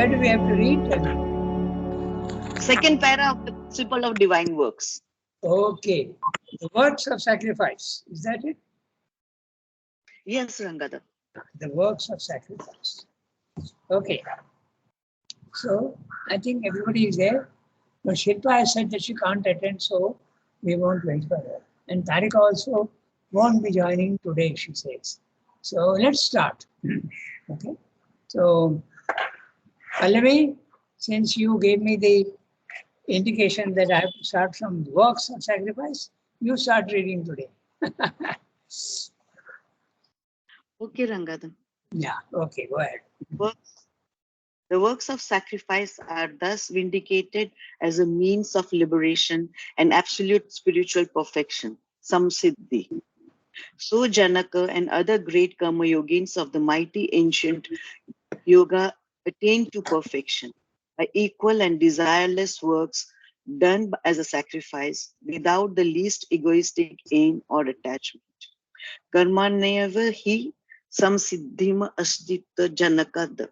where do we have to read? Tell me. Second para of the principle of divine works. Okay. The works of sacrifice. Is that it? Yes, Rangada. The works of sacrifice. Okay. So I think everybody is there. But Shilpa has said that she can't attend, so we won't wait for her. And Tarika also won't be joining today, she says. So let's start. Okay. So Pallavi, since you gave me the indication that I have to start from the works of sacrifice, you start reading today. Okay, Rangada. Yeah, okay, go ahead. Works. The works of sacrifice are thus vindicated as a means of liberation and absolute spiritual perfection, samsiddhi. So Janaka and other great karma yogins of the mighty ancient yoga attained to perfection by equal and desireless works done as a sacrifice without the least egoistic aim or attachment. Karmaneva hi samsiddhima astita janakad.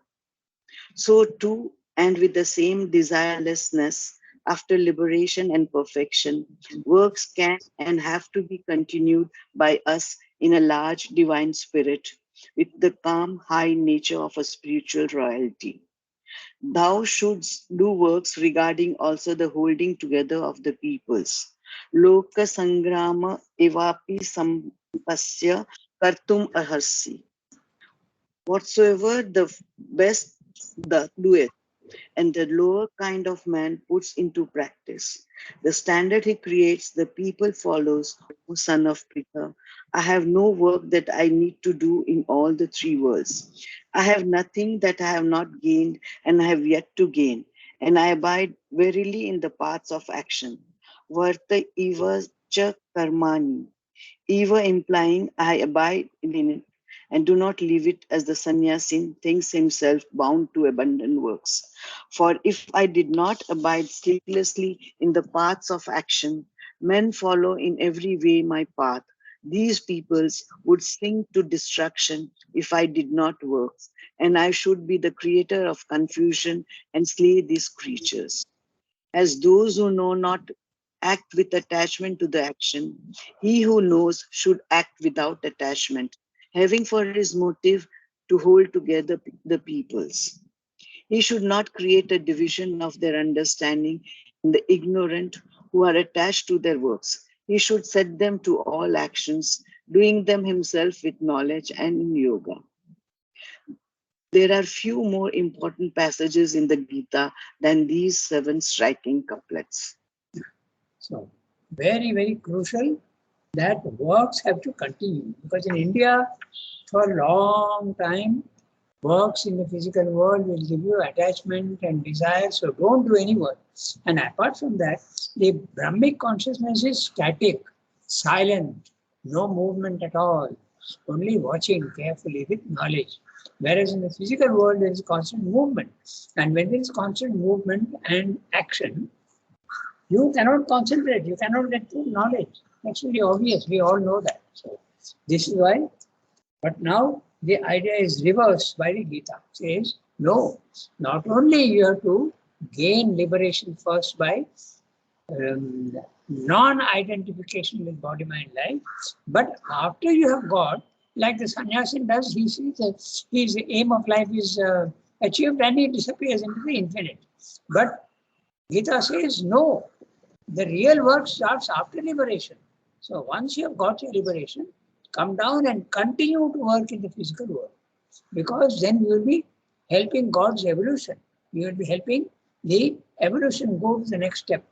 So too, and with the same desirelessness, after liberation and perfection, works can and have to be continued by us in a large divine spirit with the calm, high nature of a spiritual royalty. Thou shouldst do works regarding also the holding together of the peoples. Loka sangrama evapi sampasya kartum aharsi. Whatsoever the best doeth, and the lower kind of man puts into practice. The standard he creates, the people follows, O son of Pritha. I have no work that I need to do in all the three worlds. I have nothing that I have not gained and I have yet to gain, and I abide verily in the paths of action. Varta eva cha karmani. Eva implying I abide in it and do not leave it as the sannyasin thinks himself bound to abandon works. For if I did not abide sleeplessly in the paths of action, men follow in every way my path. These peoples would sink to destruction if I did not work, and I should be the creator of confusion and slay these creatures. As those who know not act with attachment to the action, he who knows should act without attachment, having for his motive to hold together the peoples. He should not create a division of their understanding in the ignorant who are attached to their works. He should set them to all actions, doing them himself with knowledge and in yoga. There are few more important passages in the Gita than these 7 striking couplets. So, very, very crucial that works have to continue because in India, for a long time, works in the physical world will give you attachment and desire, so don't do any work. And apart from that, the Brahmic consciousness is static, silent, no movement at all, only watching carefully with knowledge. Whereas in the physical world, there is constant movement. And when there is constant movement and action, you cannot concentrate, you cannot get to knowledge. That's very obvious, we all know that. So this is why. But now the idea is reversed by the Gita. It says, no, not only you have to gain liberation first by non-identification with body, mind, life, but after you have got, like the sannyasin does, he sees that his aim of life is achieved and he disappears into the infinite. But Gita says, no, the real work starts after liberation. So once you have got your liberation, come down and continue to work in the physical world, because then you will be helping God's evolution. You will be helping the evolution go to the next step.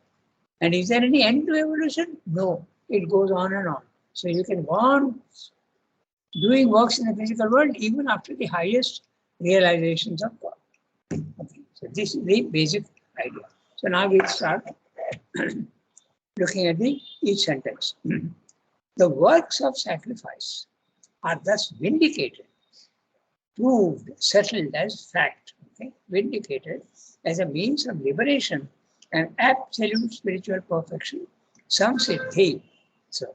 And is there any end to evolution? No, it goes on and on. So you can go on doing works in the physical world even after the highest realizations of God. Okay. So this is the basic idea. So now we'll start looking at each sentence. The works of sacrifice are thus vindicated, proved, settled as fact, okay? Vindicated as a means of liberation and absolute spiritual perfection. Some siddhi. So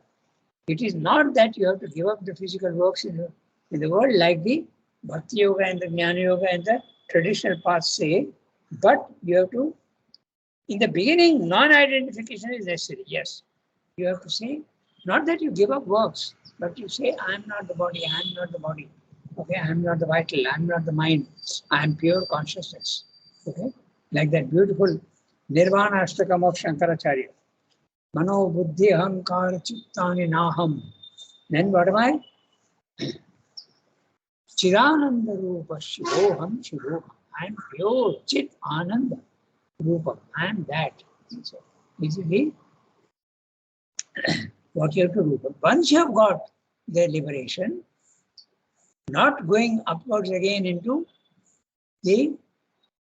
it is not that you have to give up the physical works in the world like the Bhakti Yoga and the Jnana Yoga and the traditional paths say, but you have to, in the beginning, non-identification is necessary. Yes, you have to say, not that you give up works, but you say, I am not the body, I am not the body. Okay, I am not the vital, I am not the mind, I am pure consciousness. Okay, like that beautiful Nirvana Ashtakam of Shankaracharya. Mano buddhi ahankara chittani naham. Then what am I? Chirananda Rupa Shivoham Shivoham. I am pure Chit Ananda Rupa. I am that. So, this is the what you have to do. But once you have got the liberation, not going upwards again into the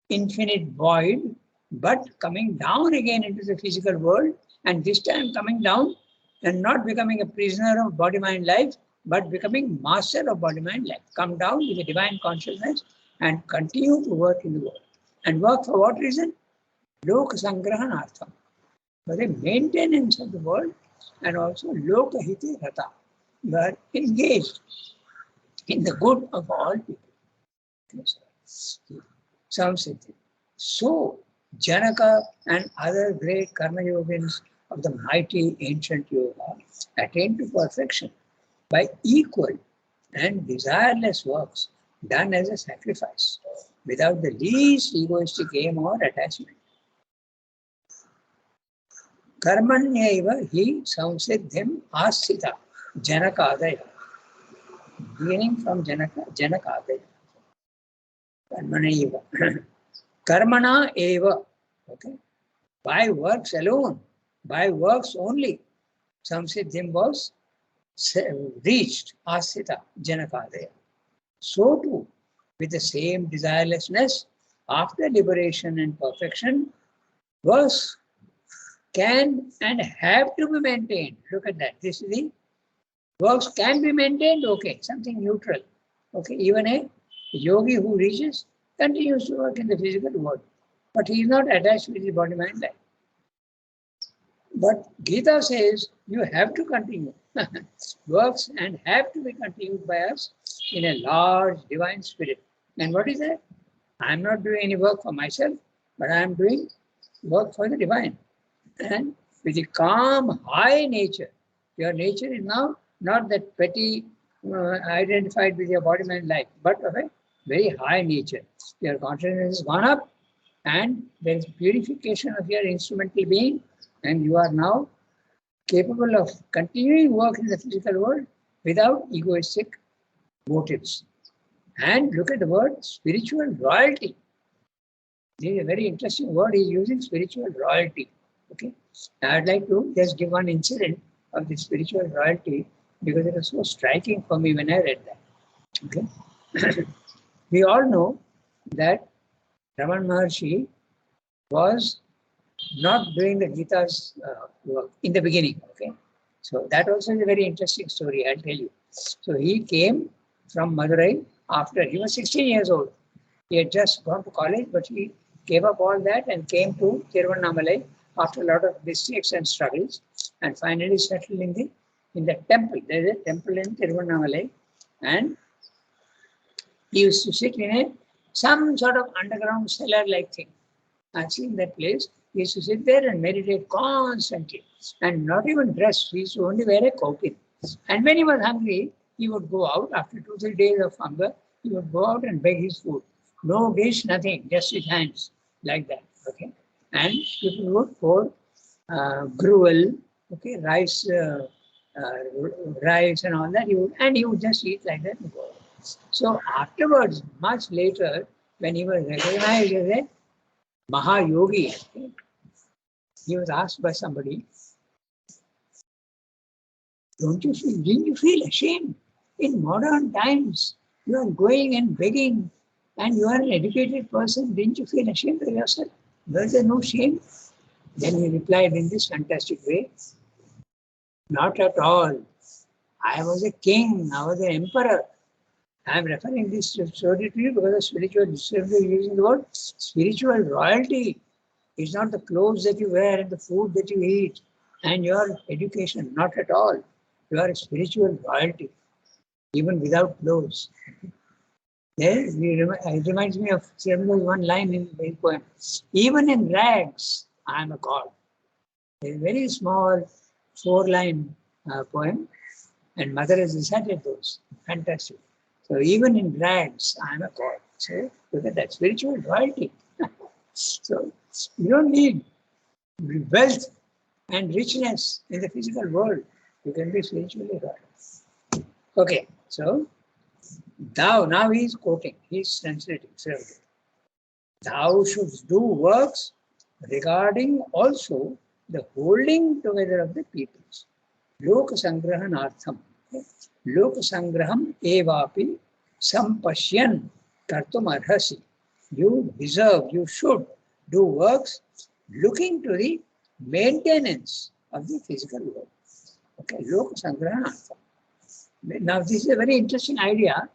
infinite void, but coming down again into the physical world, and this time coming down and not becoming a prisoner of body, mind, life, but becoming master of body, mind, life. Come down with the divine consciousness and continue to work in the world. And work for what reason? Loka Sangrahanartham. For the maintenance of the world and also Loka Hite Rata. You are engaged in the good of all people. Some say. So, Janaka and other great Karma Yogins of the mighty ancient yoga attained to perfection by equal and desireless works done as a sacrifice without the least egoistic aim or attachment. Karmanyaiva hi samsiddhim asthita Janakadaya. Beginning from Janakadaya. Karmanaiva. Karmana eva. Okay. By works alone, by works only, samsiddhim was reached, asthita, Janakadaya. So too, with the same desirelessness, after liberation and perfection, works can and have to be maintained. Look at that. This is the works can be maintained, okay, something neutral. Okay, even a yogi who reaches continues to work in the physical world, but he is not attached with the body, mind, life. But Gita says you have to continue. Works and have to be continued by us in a large divine spirit. And what is that? I am not doing any work for myself, but I am doing work for the divine. And with a calm, high nature, your nature is now not that petty, identified with your body, mind, life, but of a very high nature. Your consciousness has gone up, and there is purification of your instrumental being, and you are now capable of continuing work in the physical world without egoistic motives. And look at the word spiritual royalty. This is a very interesting word he's using, spiritual royalty. Okay, I'd like to just give one incident of the spiritual royalty because it was so striking for me when I read that. Okay, we all know that Raman Maharshi was not doing the Gita's work in the beginning. Okay, so that also is a very interesting story. I'll tell you. So he came from Madurai after he was 16 years old. He had just gone to college, but he gave up all that and came to Tiruvannamalai after a lot of mistakes and struggles, and finally settled in the temple. There is a temple in Tiruvannamalai, and he used to sit in some sort of underground cellar-like thing. I've seen that place. He used to sit there and meditate constantly, and not even dress. He used to only wear a kaupin. And when he was hungry, he would go out after 2-3 days of hunger. He would go out and beg his food. No dish, nothing, just his hands like that. Okay, and people would pour gruel, okay, rice, rice and all that. He would just eat like that and go. So afterwards, much later, when he was recognized as a Mahayogi, okay, he was asked by somebody, didn't you feel ashamed? In modern times, you are going and begging, and you are an educated person. Didn't you feel ashamed of yourself? Was there no shame? Then he replied in this fantastic way, not at all. I was a king, I was an emperor. I am referring this story to you because of spiritual discipline, using the word spiritual royalty. It's not the clothes that you wear and the food that you eat and your education, not at all. You are a spiritual royalty, even without clothes. It reminds me of Sriram's one line in his poem. Even in rags, I am a god. A very small four-line poem, and Mother has recited those. Fantastic. So even in rags, I am a god. So look at that spiritual royalty. So you don't need wealth and richness in the physical world. You can be spiritually royal. Okay, so now he is quoting, he is translating. So, thou shouldst do works regarding also the holding together of the peoples. Lok sangrahanartham. Lok sangraham evapi sampashyan kartum arhasi. You deserve, you should do works looking to the maintenance of the physical world. Okay, Lok sangrahanartham. Now, this is a very interesting idea,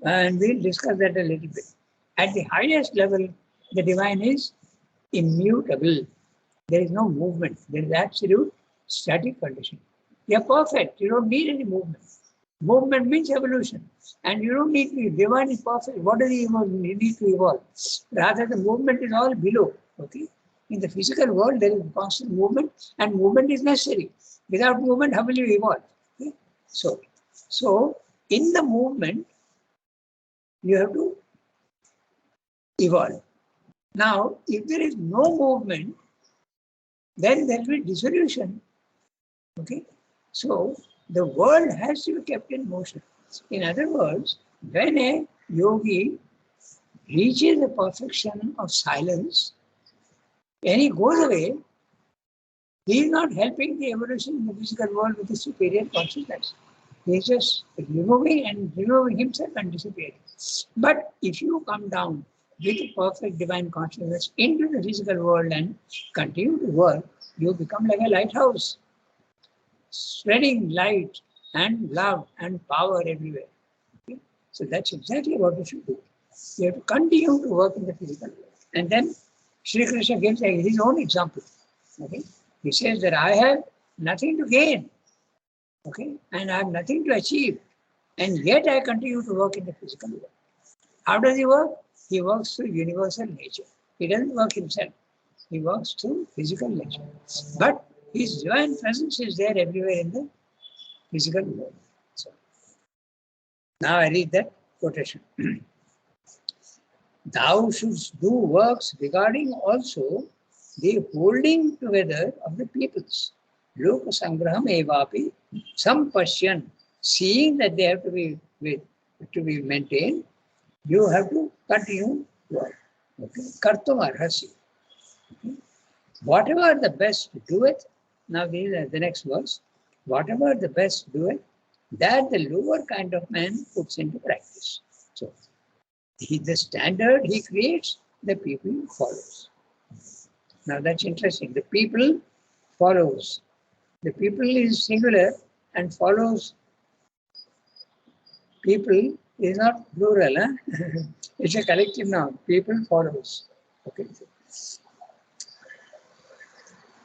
and we'll discuss that a little bit. At the highest level, the divine is immutable. There is no movement. There is absolute static condition. You are perfect. You don't need any movement. Movement means evolution. And you don't need to be divine is perfect. What does he need to evolve? Rather, the movement is all below. Okay. In the physical world, there is constant movement, and movement is necessary. Without movement, how will you evolve? Okay? So in the movement, you have to evolve. Now, if there is no movement, then there will be dissolution. Okay? So the world has to be kept in motion. In other words, when a yogi reaches the perfection of silence, when he goes away, he is not helping the evolution in the physical world with the superior consciousness. He is just removing himself and disappearing. But if you come down with a perfect divine consciousness into the physical world and continue to work, you become like a lighthouse, spreading light and love and power everywhere. Okay? So that's exactly what you should do. You have to continue to work in the physical world. And then Sri Krishna gives his own example. Okay? He says that I have nothing to gain. Okay? And I have nothing to achieve. And yet I continue to work in the physical world. How does he work? He works through universal nature. He doesn't work himself. He works through physical nature. But his divine presence is there everywhere in the physical world. So, now I read that quotation. Thou shouldst do works regarding also the holding together of the peoples. Loka sangraham evapi sampashyan. Seeing that they have to be maintained, you have to continue work. Okay. Kartum arhasi. Okay. Whatever the best doeth, now the next verse, whatever the best doeth, that the lower kind of man puts into practice. So, the standard he creates, the people follows. Now that's interesting. The people follows. The people is singular and follows. People is not plural. Huh? It's a collective noun. People follows. Okay.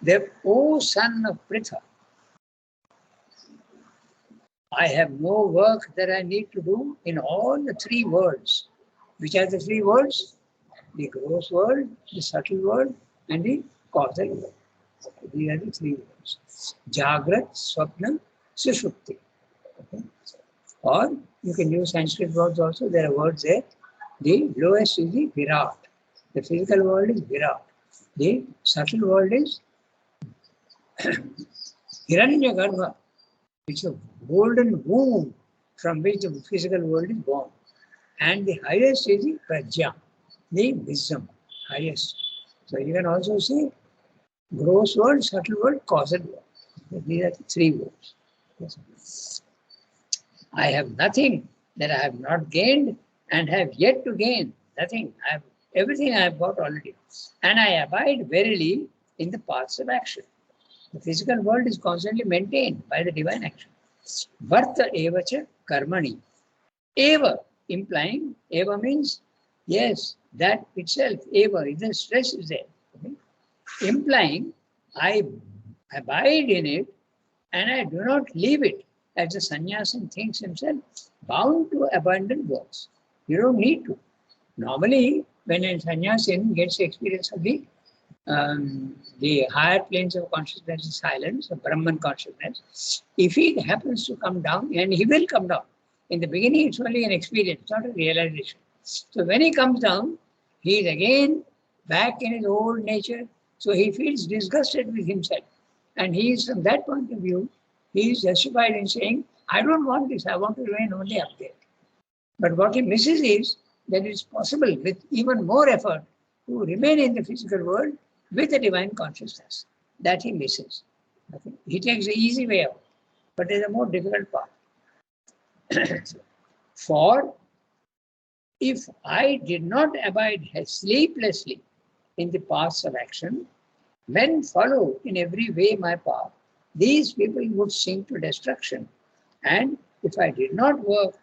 The O son of Pritha, I have no work that I need to do in all the three worlds. Which are the three worlds? The gross world, the subtle world, and the causal world. These are the three worlds. Jagrat, Swapna, Sushupti. Okay. Or you can use Sanskrit words also. There are words there. The lowest is the Virat. The physical world is Virat. The subtle world is Hiranyagarbha, which is a golden womb from which the physical world is born. And the highest is the Prajna, the wisdom, highest. So you can also say gross world, subtle world, causal world. These are the three worlds. Yes. I have nothing that I have not gained and have yet to gain. Nothing. I have everything I have got already. And I abide verily in the paths of action. The physical world is constantly maintained by the divine action. Varta evacha karmani. Eva, implying, eva means, yes, that itself, eva, the stress is there. Okay? Implying, I abide in it and I do not leave it, as the sannyasin thinks himself bound to abandon works. You don't need to. Normally, when a sannyasin gets experience of the higher planes of consciousness, silence, the Brahman consciousness, if he happens to come down, and he will come down, in the beginning it's only an experience, not a realization. So when he comes down, he is again back in his old nature, so he feels disgusted with himself. And he is, from that point of view, he is justified in saying, I don't want this, I want to remain only up there. But what he misses is that it is possible with even more effort to remain in the physical world with the divine consciousness. That he misses. Okay? He takes the easy way out, but there's a more difficult path. For if I did not abide sleeplessly in the paths of action, when follow in every way my path, these people would sink to destruction. And if I did not work,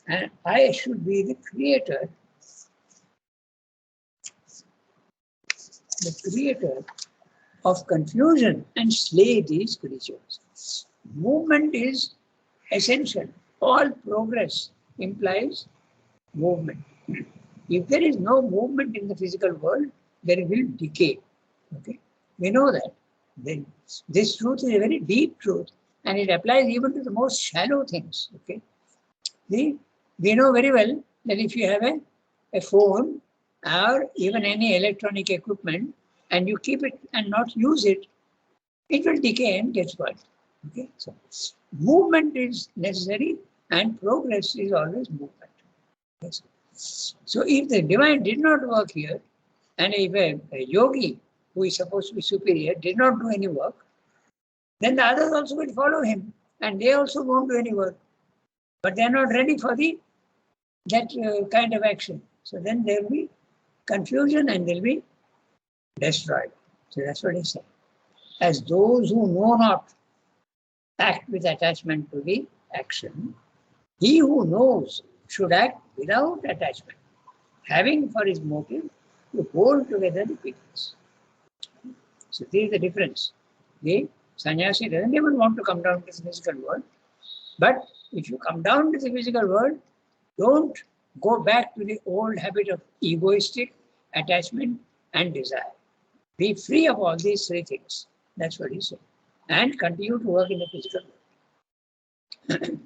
and I should be the creator of confusion and slay these creatures. Movement is essential. All progress implies movement. If there is no movement in the physical world, there will decay. Okay, we know that. Then this truth is a very deep truth, and it applies even to the most shallow things. Okay, we know very well that if you have a phone or even any electronic equipment, and you keep it and not use it, it will decay and get spoiled. Okay, so movement is necessary, and progress is always movement. Yes. So if the divine did not work here, and if a yogi who is supposed to be superior did not do any work, then the others also will follow him, and they also won't do any work. But they are not ready for that kind of action. So then there will be confusion and they'll be destroyed. So that's what he said. As those who know not act with attachment to the action, he who knows should act without attachment, having for his motive to hold together the pieces. So this is the difference. The sannyasi doesn't even want to come down to the physical world, but if you come down to the physical world, don't go back to the old habit of egoistic attachment and desire. Be free of all these three things. That's what he said. And continue to work in the physical world.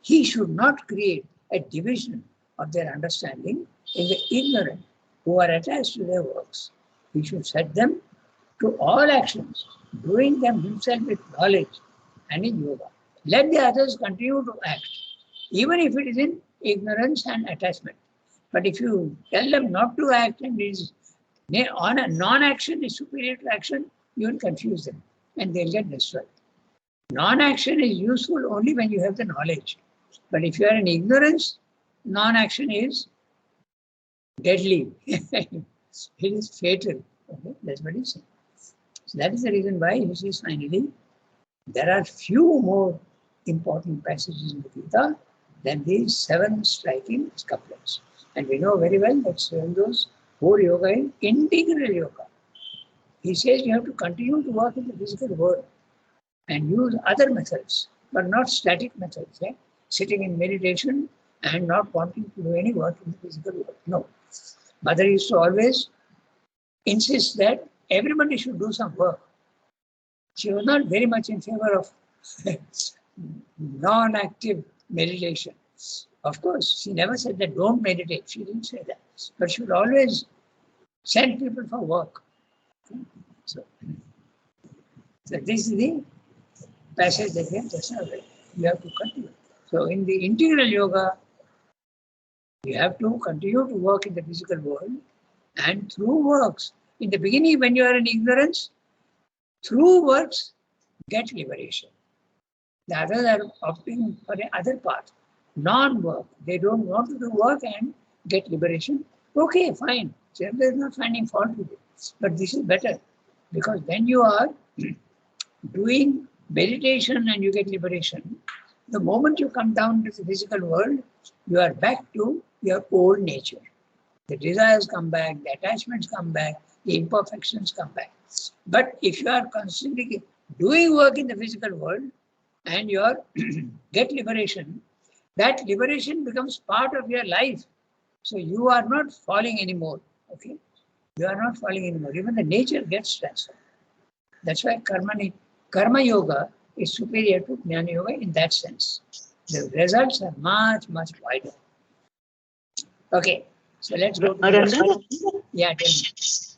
He should not create a division of their understanding in the ignorant who are attached to their works. He should set them to all actions, doing them himself with knowledge and in yoga. Let the others continue to act, even if it is in ignorance and attachment. But if you tell them not to act and is on a non-action is superior to action, you will confuse them and they'll get destroyed. Non-action is useful only when you have the knowledge. But if you are in ignorance, non-action is deadly. It is fatal. Okay? That's what he said. So that is the reason why he says finally, there are few more important passages in the Gita than these 7 striking couplets. And we know very well that those 4 yoga is integral yoga. He says you have to continue to work in the physical world and use other methods, but not static methods, like sitting in meditation and not wanting to do any work in the physical world. No. Mother used to always insist that everybody should do some work. She was not very much in favor of non-active meditation. Of course, she never said that don't meditate. She didn't say that. But she would always send people for work. So this is the passage that we have just now read. You have to continue. So in the integral yoga, you have to continue to work in the physical world, and through works. In the beginning, when you are in ignorance, through works, get liberation. The others are opting for the other path, non-work. They don't want to do work and get liberation. Okay, fine. So there is not finding fault with it. But this is better, because when you are doing meditation and you get liberation, the moment you come down to the physical world, you are back to your old nature. The desires come back, the attachments come back, the imperfections come back. But if you are constantly doing work in the physical world and you are get liberation, that liberation becomes part of your life So you are not falling anymore. Okay, you are not falling anymore. Even the nature gets transformed. That's why karma yoga is superior to jnana yoga in that sense. The results are much, much wider. Okay, so let's go to the next Ranga, one. Yeah, tell me.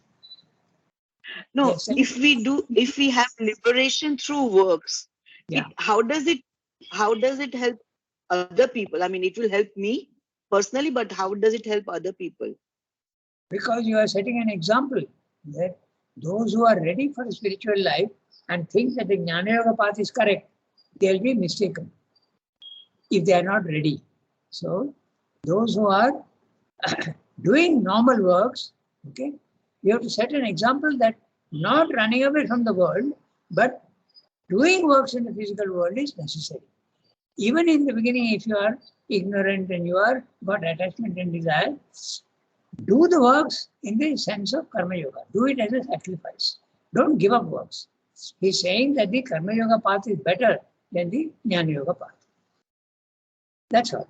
no, Yes, sir. if we have liberation through works, Yeah, how does it help other people? I mean, it will help me personally, but how does it help other people? because you are setting an example that those who are ready for spiritual life and think that the jnana yoga path is correct, they'll be mistaken if they are not ready. So those who are doing normal works, okay, you have to set an example that not running away from the world, but doing works in the physical world is necessary. Even in the beginning, if you are ignorant and you are got attachment and desire, do the works in the sense of karma yoga. Do it as a sacrifice. Don't give up works. He's saying that the karma yoga path is better than the jnana yoga path. That's all.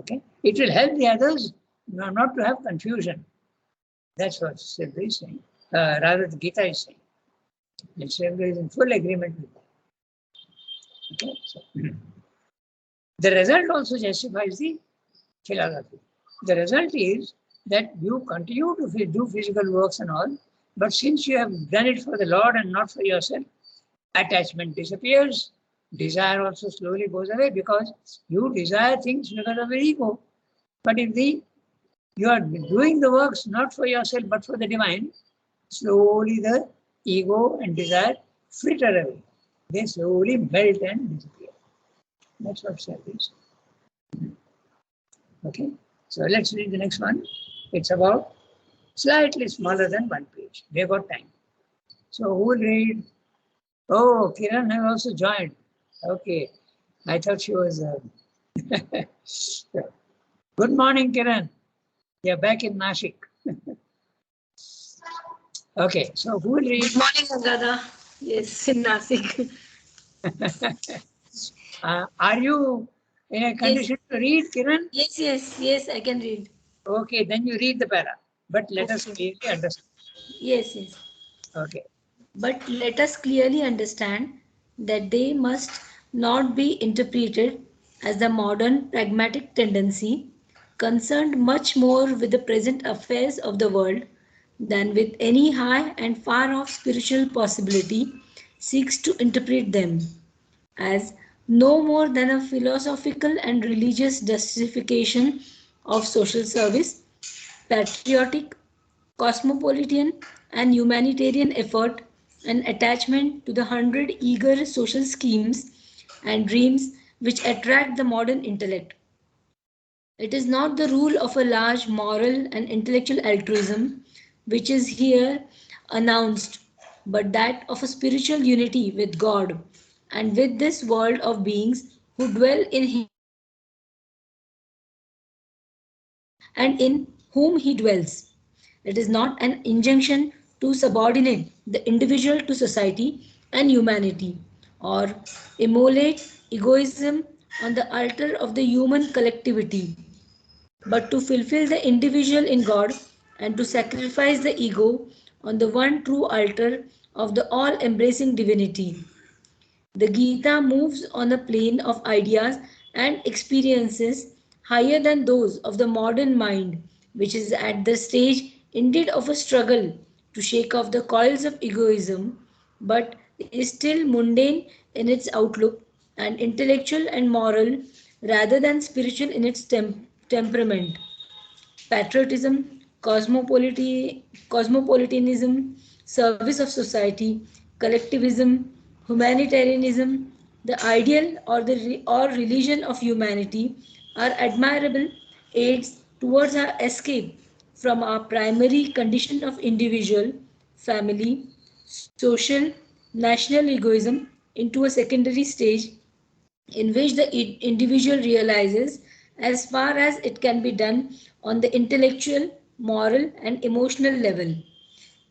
Okay. It will help the others not to have confusion. That's what Siddha is saying. Rather, the Gita is saying. And Siddha is in full agreement with that. Okay. So, the result also justifies the philosophy. The result is that you continue to do physical works and all, but since you have done it for the Lord and not for yourself, attachment disappears. Desire also slowly goes away because you desire things because of your ego. But if you are doing the works not for yourself but for the divine, slowly the ego and desire fritter away. They slowly melt and disappear. That's what self is. Okay, so let's read the next one. It's about slightly smaller than one page. We have got time. So who will read? Oh, Kiran has also joined. Okay, I thought she was. Good morning, Kiran. You're back in Nashik. Okay, so who will read? Good morning, Agada. Yes, in Nasik. Are you in a Yes, condition to read, Kiran? yes, I can read. Okay, then you read the para, but let us Okay. clearly understand. Yes. Okay, But let us clearly understand that they must not be interpreted as the modern pragmatic tendency concerned much more with the present affairs of the world than with any high and far off spiritual possibility seeks to interpret them, as no more than a philosophical and religious justification of social service, patriotic, cosmopolitan, and humanitarian effort and attachment to the hundred eager social schemes and dreams which attract the modern intellect. It is not the rule of a large moral and intellectual altruism which is here announced, but that of a spiritual unity with God and with this world of beings who dwell in Him and in whom He dwells. It is not an injunction to subordinate the individual to society and humanity or immolate egoism on the altar of the human collectivity, but to fulfill the individual in God and to sacrifice the ego on the one true altar of the all embracing divinity. The Gita moves on a plane of ideas and experiences higher than those of the modern mind, which is at the stage indeed of a struggle to shake off the coils of egoism, but is still mundane in its outlook and intellectual and moral rather than spiritual in its temperament. Patriotism, cosmopolitanism, service of society, collectivism, humanitarianism, the ideal or religion of humanity are admirable aids towards our escape from our primary condition of individual, family, social, national egoism into a secondary stage in which the individual realizes as far as it can be done on the intellectual, moral, and emotional level,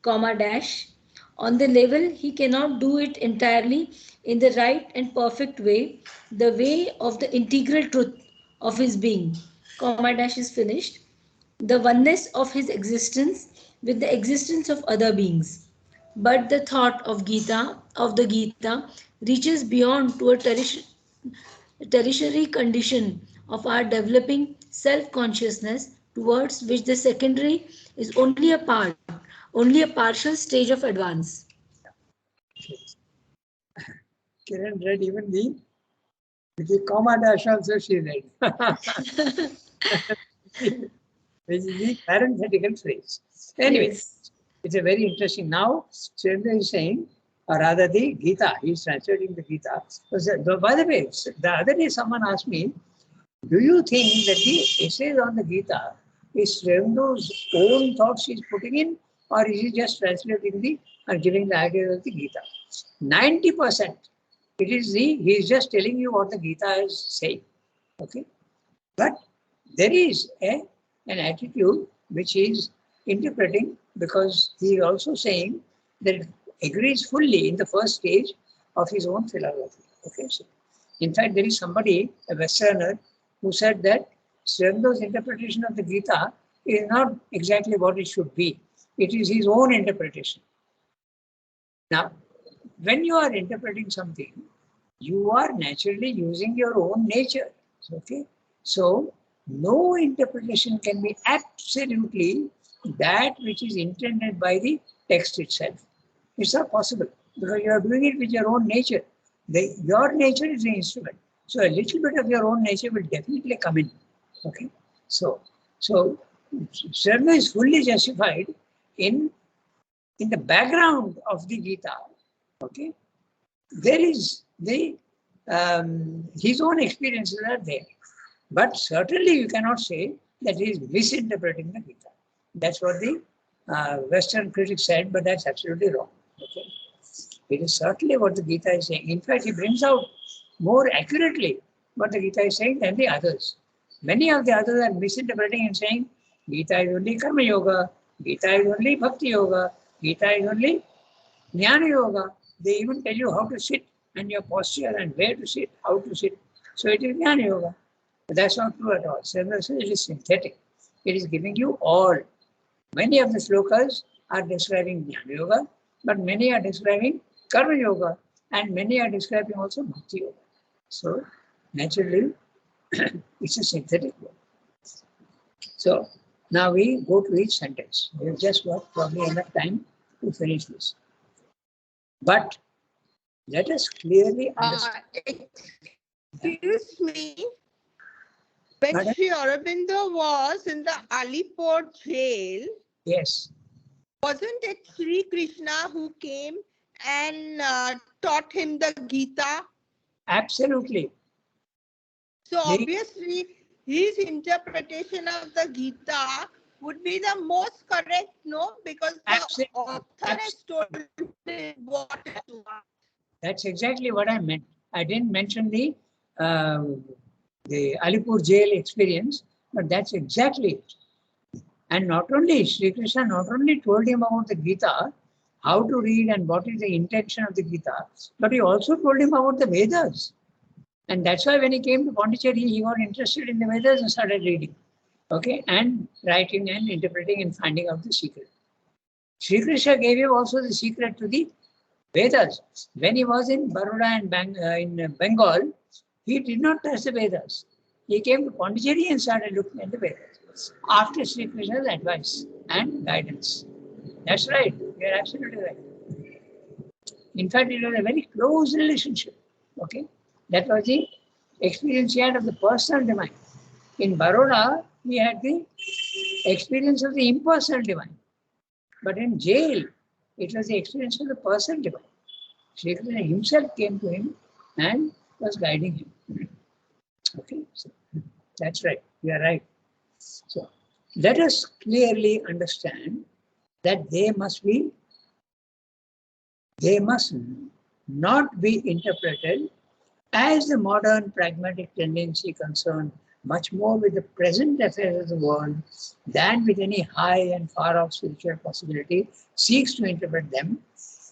comma dash. On the level he cannot do it entirely in the right and perfect way, the way of the integral truth of his being, comma dash is finished, the oneness of his existence with the existence of other beings. But the thought of the Gita reaches beyond to a tertiary condition of our developing self-consciousness, towards which the secondary is only a partial stage of advance. Kiran read even with the comma dash also she read. Which is the parenthetical phrase. Anyway, Yes. it's a very interesting. Now, Surendra is saying, or rather the Gita, he's translating the Gita. By the way, the other day someone asked me, do you think that the essays on the Gita is Surendru's own thoughts he's putting in, or is he just translating the or giving the idea of the Gita? 90%. It is he is just telling you what the Gita is saying. Okay? But there is an attitude which is interpreting, because he is also saying that it agrees fully in the first stage of his own philosophy. Okay, so in fact, there is somebody, a Westerner, who said that Srendo's interpretation of the Gita is not exactly what it should be. It is his own interpretation. Now, when you are interpreting something, you are naturally using your own nature. Okay, so no interpretation can be absolutely that which is intended by the text itself. It's not possible, because you are doing it with your own nature. Your nature is the instrument. So a little bit of your own nature will definitely come in. Okay, so Sharma is fully justified in the background of the Gita. Okay, there is his own experiences are there. But certainly you cannot say that he is misinterpreting the Gita. That's what the Western critics said, but that's absolutely wrong. Okay? It is certainly what the Gita is saying. In fact, he brings out more accurately what the Gita is saying than the others. Many of the others are misinterpreting and saying Gita is only Karma Yoga, Gita is only Bhakti Yoga, Gita is only Jnana Yoga. They even tell you how to sit and your posture and where to sit, how to sit. So it is Jnana Yoga. But that's not true at all. It is synthetic. It is giving you all. Many of the slokas are describing Jnana Yoga, but many are describing Karma Yoga, and many are describing also Bhakti Yoga. So naturally, it's a synthetic word. So now we go to each sentence. We have just got probably enough time to finish this. But let us clearly understand. Excuse me. When Madam? Sri Aurobindo was in the Alipur jail, Yes. wasn't it Sri Krishna who came and taught him the Gita? Absolutely. So obviously, his interpretation of the Gita would be the most correct, no? Because the author has told him what to do. That's exactly what I meant. I didn't mention the Alipur jail experience, but that's exactly it. And not only Sri Krishna not only told him about the Gita, how to read and what is the intention of the Gita, but he also told him about the Vedas. And that's why when he came to Pondicherry, he got interested in the Vedas and started reading, okay, and writing and interpreting and finding out the secret. Sri Krishna gave him also the secret to the Vedas. When he was in Baroda and in Bengal, he did not touch the Vedas. He came to Pondicherry and started looking at the Vedas after Sri Krishna's advice and guidance. That's right. You're absolutely right. In fact, it was a very close relationship. Okay, that was the experience he had of the personal divine. In Baroda, he had the experience of the impersonal divine. But in jail, it was the experience of the personal divine. Sri Krishna himself came to him and was guiding him. Okay, so that's right. You are right. So let us clearly understand that they must not be interpreted as the modern pragmatic tendency concerned much more with the present affairs of the world than with any high and far off spiritual possibility seeks to interpret them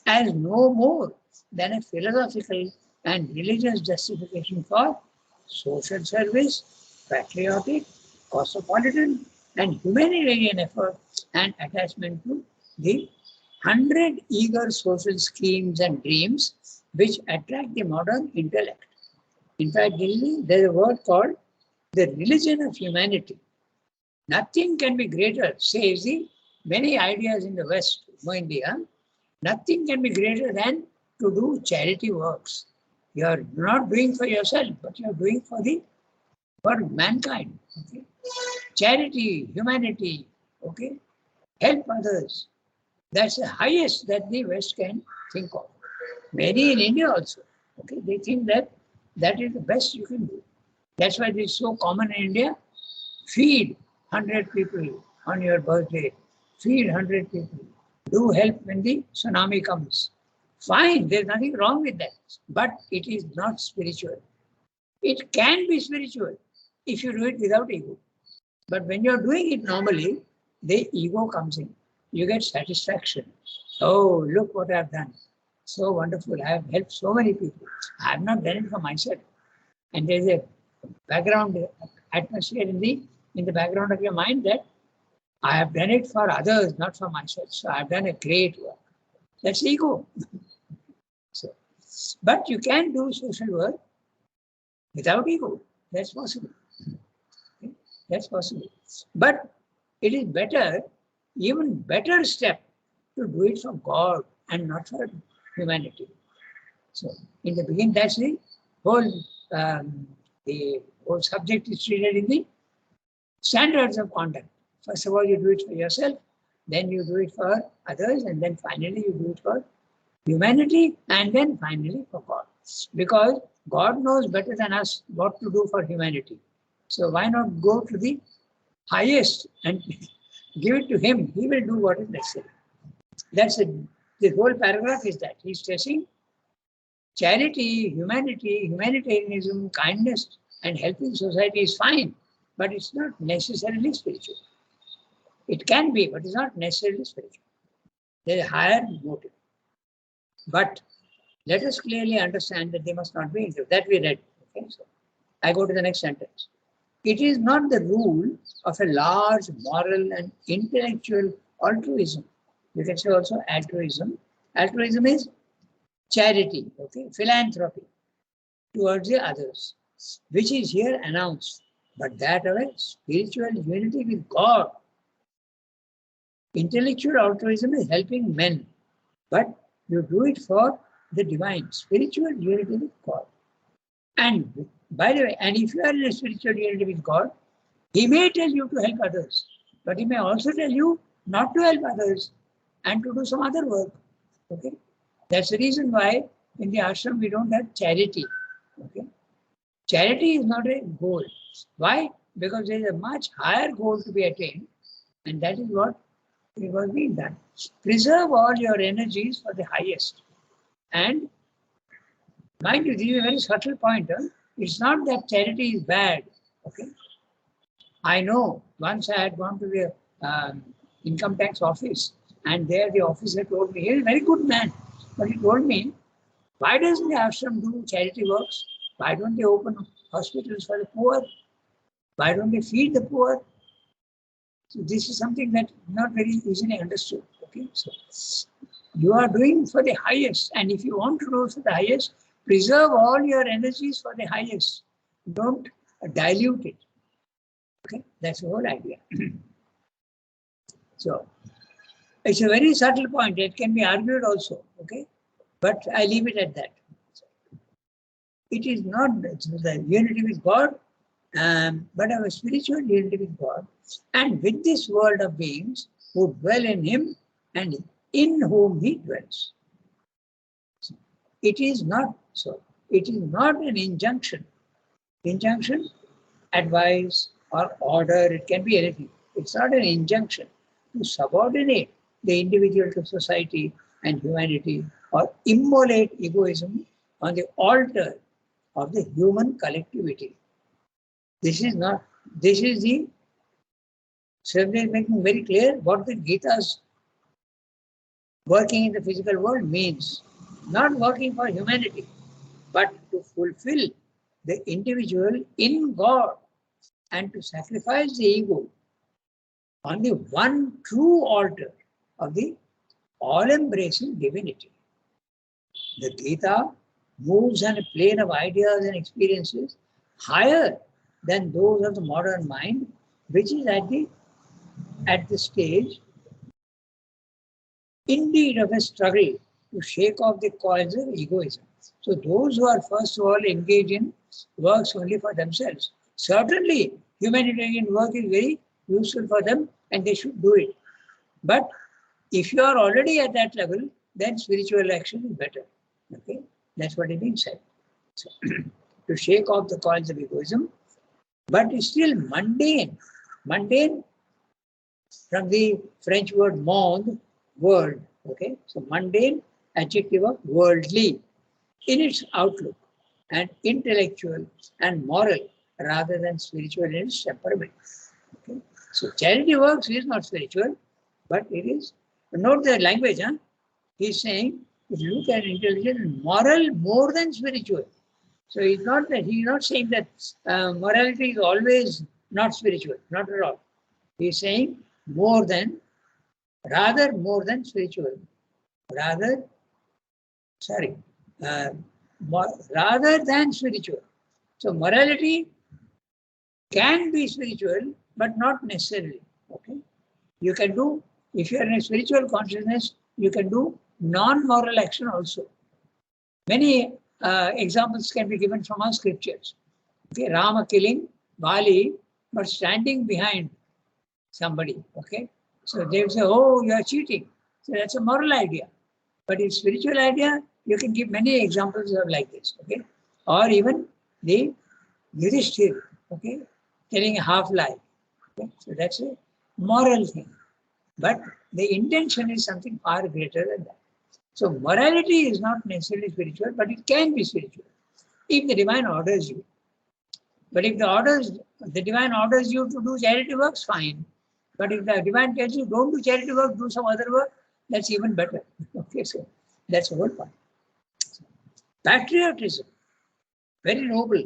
as no more than a philosophical and religious justification for social service, patriotic, cosmopolitan and humanitarian effort and attachment to the 100 eager social schemes and dreams which attract the modern intellect. In fact, there is a word called the religion of humanity. Nothing can be greater, says the many ideas in the West, no India. Nothing can be greater than to do charity works. You are not doing for yourself, but you are doing for mankind. Okay? Charity, humanity, okay, help others. That's the highest that the West can think of. Many in India also. Okay, they think that that is the best you can do. That's why it is so common in India. Feed 100 people on your birthday. Feed 100 people. Do help when the tsunami comes. Fine, there's nothing wrong with that. But it is not spiritual. It can be spiritual if you do it without ego. But when you're doing it normally, the ego comes in. You get satisfaction. Oh, look what I've done. So wonderful. I have helped so many people. I have not done it for myself. And there's a background atmosphere in the background of your mind that I have done it for others, not for myself. So I have done a great work. That's ego. So, but you can do social work without ego. That's possible. Okay? That's possible. But it is better, even better step to do it for God and not for humanity. So in the beginning, that's the whole subject is treated in the standards of conduct. First of all, you do it for yourself, then you do it for others, and then finally you do it for humanity, and then finally for God. Because God knows better than us what to do for humanity. So why not go to the highest and give it to Him? He will do what is necessary. That's it. The whole paragraph is that he's stressing charity, humanity, humanitarianism, kindness, and helping society is fine, but it's not necessarily spiritual. It can be, but it's not necessarily spiritual. There is a higher motive. But let us clearly understand that they must not be into that we read. Okay, so I go to the next sentence. It is not the rule of a large moral and intellectual altruism. You can say also altruism. Altruism is charity, okay, philanthropy towards the others, which is here announced, but that of a spiritual unity with God. Intellectual altruism is helping men, but you do it for the divine, spiritual unity with God. And by the way, and if you are in a spiritual unity with God, He may tell you to help others, but He may also tell you not to help others and to do some other work. Okay, that's the reason why in the ashram we don't have charity. Okay, charity is not a goal. Why? Because there is a much higher goal to be attained, and that is what it was being done. Preserve all your energies for the highest. And mind you, this is a very subtle point. Huh? It's not that charity is bad. Okay, I know once I had gone to the income tax office, and there the officer told me, he's a very good man, but he told me, why doesn't the ashram do charity works? Why don't they open hospitals for the poor? Why don't they feed the poor? So this is something that not very easily understood. Okay, so you are doing for the highest, and if you want to do for the highest, preserve all your energies for the highest. Don't dilute it. Okay, that's the whole idea. So it's a very subtle point. It can be argued also. Okay, but I leave it at that. It is not the unity with God, but our spiritual unity with God, and with this world of beings who dwell in Him and in whom He dwells. It is not so. It is not an injunction. Injunction, advice, or order, it can be anything. It's not an injunction to subordinate the individual to society and humanity or immolate egoism on the altar of the human collectivity. This is not, this is the, Swami is making very clear what the Gita's working in the physical world means. Not working for humanity, but to fulfill the individual in God. and to sacrifice the ego on the one true altar of the all-embracing divinity. The Gita moves on a plane of ideas and experiences higher than those of the modern mind, which is at the stage indeed of a struggle to shake off the coils of egoism. So those who are first of all engaged in works only for themselves, certainly humanitarian work is very useful for them and they should do it. But if you are already at that level, then spiritual action is better. Okay, that's what is being said. So, to shake off the coils of egoism, but it's still mundane. Mundane from the French word monde, world. Okay, so mundane, adjective of worldly in its outlook, and intellectual and moral rather than spiritual in its temperament. Okay, so charity works is not spiritual, but it is. Note the language. He's saying if you look at intelligent and moral more than spiritual. So he's not saying that morality is always not spiritual, not at all. He's saying rather more than spiritual, rather than spiritual. So morality can be spiritual, but not necessarily. Okay, you can do, if you are in a spiritual consciousness, you can do non-moral action also. Many examples can be given from our scriptures. Okay, Rama killing Bali, but standing behind somebody. Okay, so they will say, "Oh, you are cheating." So that's a moral idea. But in spiritual idea, you can give many examples of like this. Okay, or even the Yudhishthir, okay, telling a half lie. Okay, so that's a moral thing. But the intention is something far greater than that. So morality is not necessarily spiritual, but it can be spiritual if the divine orders you. But if the divine orders you to do charity works, fine. But if the divine tells you don't do charity work, do some other work, that's even better. Okay, so that's the whole point. Patriotism, very noble.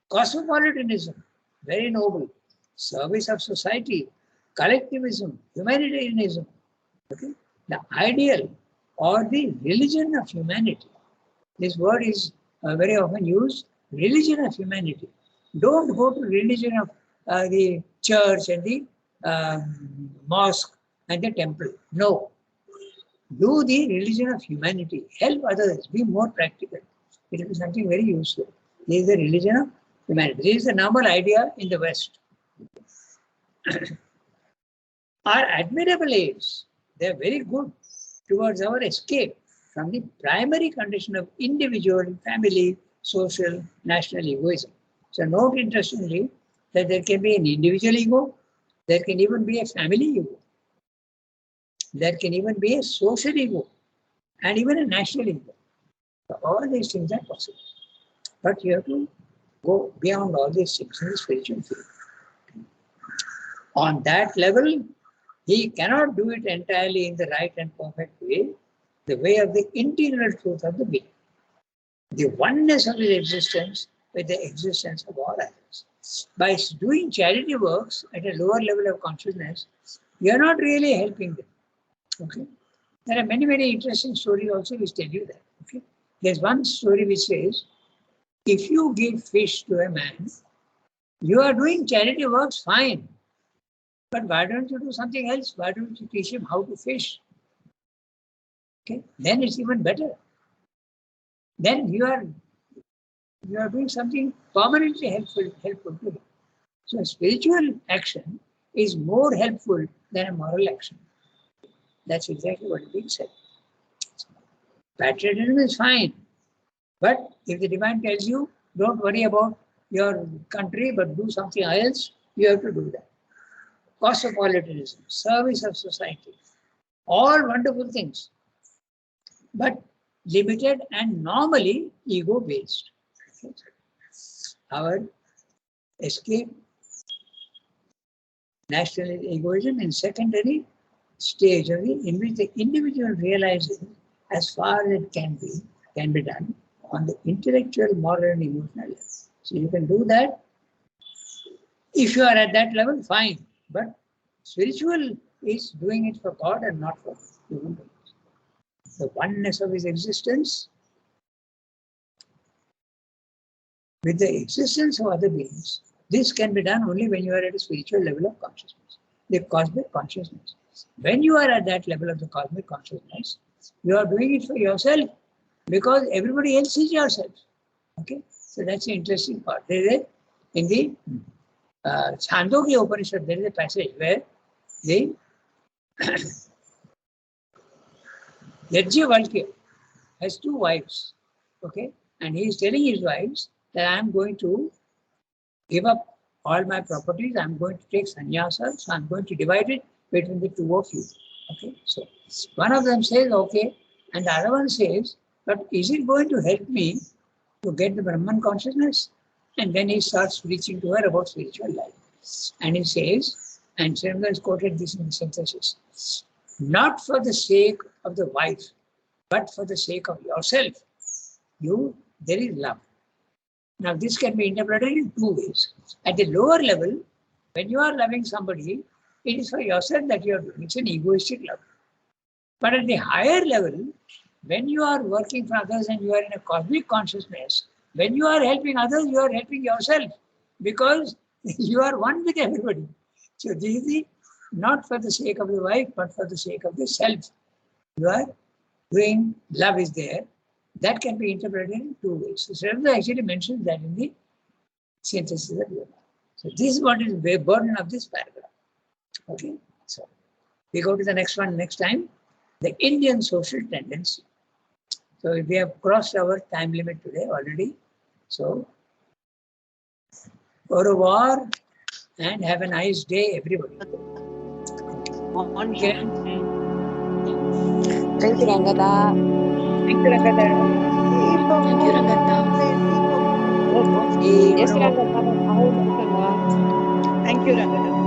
Cosmopolitanism, very noble. Service of society, collectivism, humanitarianism. Okay, the ideal or the religion of humanity. This word is very often used, religion of humanity. Don't go to religion of the church and the mosque and the temple. No. Do the religion of humanity. Help others. Be more practical. It will be something very useful. This is the religion of humanity. This is the normal idea in the West. Are admirable aids. They are very good towards our escape from the primary condition of individual, family, social, national egoism. So note interestingly that there can be an individual ego, there can even be a family ego, there can even be a social ego, and even a national ego. So all these things are possible. But you have to go beyond all these things in the spiritual field. On that level, he cannot do it entirely in the right and perfect way, the way of the integral truth of the being, the oneness of his existence with the existence of all others. By doing charity works at a lower level of consciousness, you are not really helping them. Okay, there are many, many interesting stories also which tell you that. Okay, there's one story which says, if you give fish to a man, you are doing charity works fine. But why don't you do something else? Why don't you teach him how to fish? Okay, then it's even better. Then you are doing something permanently helpful to him. So spiritual action is more helpful than a moral action. That's exactly what is being said. Patriotism is fine. But if the divine tells you, don't worry about your country, but do something else, you have to do that. Cosmopolitanism, service of society, all wonderful things, but limited and normally ego-based. Our escape national egoism in secondary stage of in which the individual realizes as far as it can be done on the intellectual, moral, and emotional level. So you can do that If you are at that level, fine. But spiritual is doing it for God and not for human beings. The oneness of his existence with the existence of other beings. This can be done only when you are at a spiritual level of consciousness, the cosmic consciousness. When you are at that level of the cosmic consciousness, you are doing it for yourself because everybody else is yourself. Okay, so that's the interesting part. There is in the Chandogya Upanishad, there is a passage where the Yajnavalkya has two wives. Okay, and he is telling his wives that I am going to give up all my properties. I'm going to take sannyasa, so I'm going to divide it between the two of you. Okay, so one of them says, okay, and the other one says, but is it going to help me to get the Brahman consciousness? And then he starts preaching to her about spiritual life. And he says, and Srimad has quoted this in the synthesis, not for the sake of the wife, but for the sake of yourself. There is love. Now, this can be interpreted in two ways. At the lower level, when you are loving somebody, it is for yourself that you are doing. It's an egoistic love. But at the higher level, when you are working for others and you are in a cosmic consciousness, when you are helping others, you are helping yourself because you are one with everybody. So this is not for the sake of the wife, but for the sake of the self. You are doing, love is there. That can be interpreted in two ways. So Srimad actually mentions that in the synthesis of yoga. So this is what is the burden of this paragraph. Okay, so we go to the next one next time. The Indian social tendency. So we have crossed our time limit today already. So au revoir and have a nice day, everybody. On Okay. Thank you, Rangada. Thank you, Rangada. Thank you, Rangata. Yes, Rangada. Bye, Rangada. Thank you, Rangada.